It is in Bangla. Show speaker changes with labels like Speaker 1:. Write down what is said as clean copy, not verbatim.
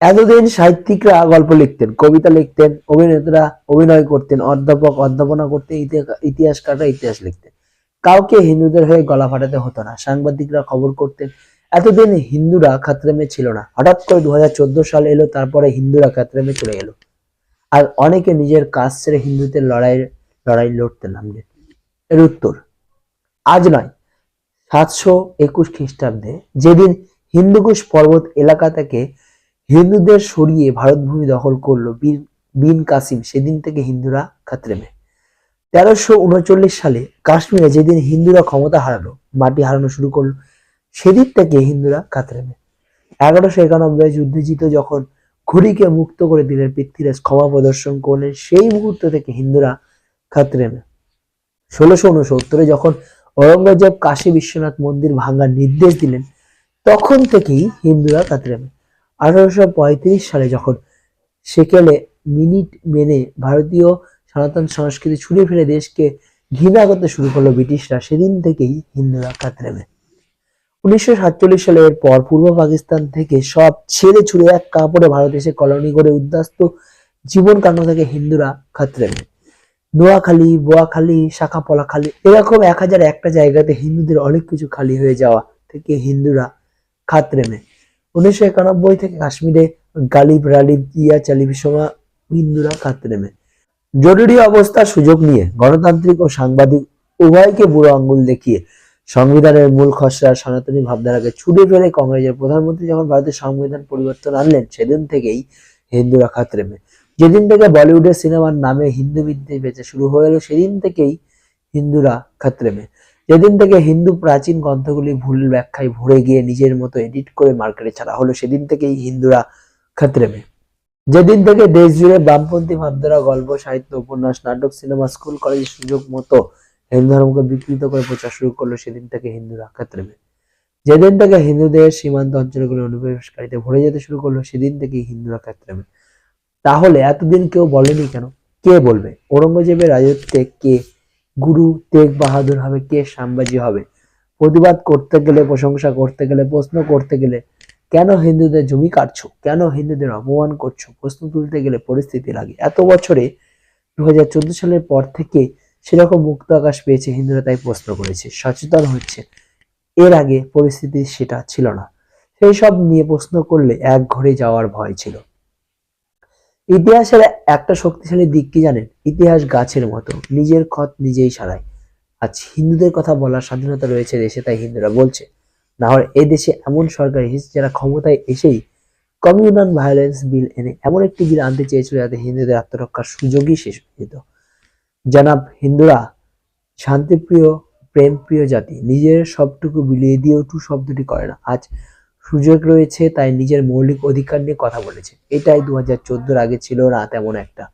Speaker 1: এতদিন সাহিত্যিকরা গল্প লিখতেন, কবিতা লিখতেন, অভিনেতারা অভিনয় করতেন, অধ্যাপক অধ্যাপনা করতেন, ইতিহাসকাররা ইতিহাস লিখতেন। কাউকে হিন্দুদের হয়ে গলা ফাটাতে হতো না, সাংবাদিকরা খবর করতেন। এতদিন হিন্দুরা খাতরেমে ছিল না। হঠাৎ করে 2014 সাল এলো, তারপরে হিন্দুরা খাতরেমে চলে গেল। আর অনেকে নিজের কাজ ছেড়ে হিন্দুদের লড়াই লড়তে নামলেন। এর উত্তর আজ নয়, 721 খ্রিস্টাব্দে যেদিন হিন্দুকুশ পর্বত এলাকা থেকে হিন্দুদের সরিয়ে ভারতভূমি দখল করলো বিন কাসিম, সেদিন থেকে হিন্দুরা খাতরেমে। 1339 সালে কাশ্মীরে যেদিন হিন্দুরা ক্ষমতা হারালো, মাটি হারানো শুরু করলো, সেদিন থেকে হিন্দুরা খাতরেমে। 1191 যুদ্ধে জিতে যখন ঘুরিকে মুক্ত করে দিলেন, পৃথ্বীরাজ ক্ষমা প্রদর্শন করলেন, সেই মুহূর্ত থেকে হিন্দুরা খাতরেমে। 1669 যখন ঔরঙ্গজেব কাশী বিশ্বনাথ মন্দির ভাঙার নির্দেশ দিলেন, তখন থেকেই হিন্দুরা খাতরেমে। 1835 সালে যখন সেকেলে মিনিট মেনে ভারতীয় সনাতন সংস্কৃতি ছুঁড়ে ফেলে দেশকে ঘৃণা করতে শুরু করলো ব্রিটিশরা, সেদিন থেকেই হিন্দুরা খাতরেমে। 1947 সালের পর পূর্ব পাকিস্তান থেকে সব ছেড়ে ছুড়ে এক কাপড়ে ভারত এসে কলোনি করে উদ্বাস্ত জীবন কাণ্ড থেকে হিন্দুরা খাতরেমে। নোয়াখালী, বোয়াখালী, শাখাপলাখালী, এরকম 1001টা জায়গাতে হিন্দুদের অনেক কিছু খালি হয়ে যাওয়া থেকে হিন্দুরা খাতরেমে। 1991 থেকে কাশ্মীরে গালিব রালিব ইয়া চালিব সময় হিন্দুরা খাতরেমে। জরুরি অবস্থার সুযোগ নিয়ে গণতান্ত্রিক ও সাংবাদিক উভয়কে বুড়ো আঙ্গুল দেখিয়ে সংবিধানের মূল খসড়া সনাতনী ভাবধারাকে ছুড়ে ফেলে কংগ্রেসের প্রধানমন্ত্রী যখন ভারতের সংবিধান পরিবর্তন আনলেন, সেদিন থেকেই হিন্দুরা খাতরেমে। যেদিন থেকে বলিউডের সিনেমার নামে হিন্দু বিদ্বেষ বেঁচে শুরু হয়ে এলো, সেদিন থেকেই হিন্দুরা খাতরেমে। যেদিন থেকে হিন্দু প্রাচীন গ্রন্থগুলি ভুল ব্যাখ্যায় ভরে গিয়ে নিজের মতো এডিট করে মার্কেটে ছাড়া হলো, সেদিন থেকেই হিন্দুরা খাতরেমে। যেদিন থেকে দেশ জুড়ে বামপন্থী ভাবধারা, গল্প, সাহিত্য, উপন্যাস, নাটক, সিনেমা, স্কুল, কলেজে সুযোগ মতো হিন্দু ধর্মকে বিকৃত করে প্রচার শুরু করলো, সেদিন থেকে হিন্দুরা খাতরেমে। যেদিন থেকে হিন্দুদের সীমান্ত অঞ্চলগুলো অনুপ্রবেশকারীতে ভরে যেতে শুরু করলো, সেদিন থেকেই হিন্দুরা খাতরেমে। তাহলে এতদিন কেউ বলেনি কেন? কে বলবে? ঔরঙ্গজেবের রাজত্বে কে গুরু তেগ বাহাদুর হবে, কে সাম্বাজি হবে? প্রতিবাদ করতে গেলে, প্রশংসা করতে গেলে, প্রশ্ন করতে গেলে কেন হিন্দুদের জমি কাটছো, কেন হিন্দুদের অপমান করছো, প্রশ্ন তুলতে গেলে পরিস্থিতি লাগে। এত বছরে 2014 সালের পর থেকে সেরকম মুক্ত আকাশ পেয়েছে হিন্দুরা, তাই প্রশ্ন করেছে, সচেতন হচ্ছে। এর আগে পরিস্থিতি সেটা ছিল না। সেই সব নিয়ে প্রশ্ন করলে এক ঘরে যাওয়ার ভয় ছিল। ইতিহাসের একটা শক্তিশালী দিক কি জানেন? ইতিহাস গাছের মতো, নিজের ক্ষত নিজেই সারায়। আজ হিন্দুদের কথা বলার স্বাধীনতা রয়েছে দেশে, তাই হিন্দুরা বলছে। না হলে এই দেশে এমন সরকার এসেছে যারা ক্ষমতায় এসেই কমিউনাল ভায়োলেন্স বিল এনে এমন একটি বিল আনতে চেয়েছিল যাতে হিন্দুদের আত্মরক্ষার সুযোগই শেষ হয়ে যেত। জানাব, হিন্দুরা শান্তিপ্রিয়, প্রেমপ্রিয় জাতি, নিজের সবটুকু বিলিয়ে দিয়েও টু শব্দটি করে না। আজ সুযোগ রয়েছে, তাই নিজের মৌলিক অধিকার নিয়ে কথা বলেছে। এটাই 2014 আগে ছিল না তেমন একটা।